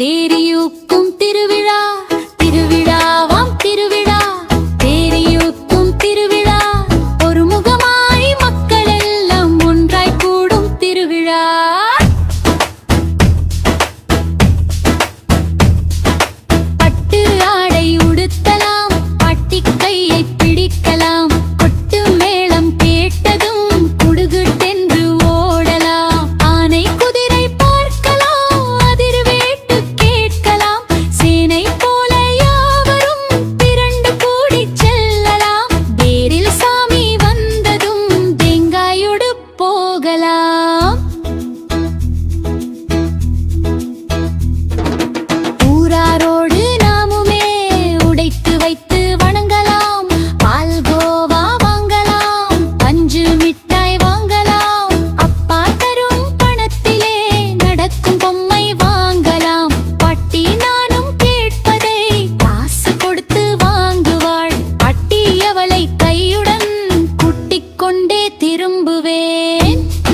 தேரியூக்கும் திருவிழா திருவிழாவாம் திருவிழா தேரியூக்கும் திருவிழா ஒரு முகமாய் மக்கள் எல்லாம் ஒன்றாய் கூடும் திருவிழா பட்டு ஆடை உடுத்தலாம் பாட்டி கையை பிடிக்கலாம் கொட்டு மேளம் கேட்டதும் குடுகுட்டென்று ஓடலாம் ஆனை குதிரை பார்க்கலாம் அதிர்வேட்டு கேட்கலாம் சேனை போல யாவரும் திரண்டு கூடிச் செல்லலாம் தேரில் சாமி வந்ததும் தேங்காயோடு போகலாம்